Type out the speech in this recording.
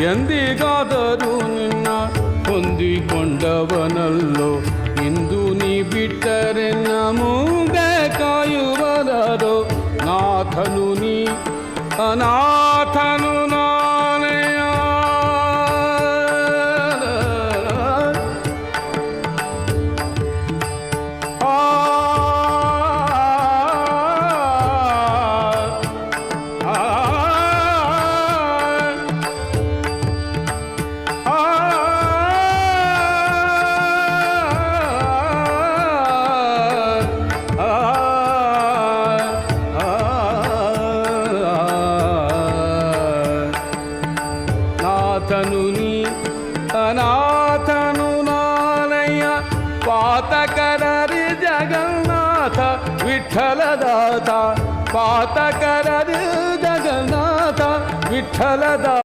ಎಂದಿಗಾದರೂ ನಿನ್ನ ಹೊಂದಿಕೊಂಡವನಲ್ಲೋ ಇಂದು ನೀ ಬಿಟ್ಟರೆ ನಮೂಗೆ ಕಾಯುವರದೋ ನಾಥನು ನೀ ಅನಾಥನು ನಾನೆಯ ನಾಥನು ನೀ ಅನಾಥನು ನಾನಯ್ಯ ಪಾತಕರರಿ ಜಗನ್ನಾಥ ವಿಠಲದಾತ ಪಾತಕರರಿ ಜಗನ್ನಾಥ ವಿಠಲದಾತ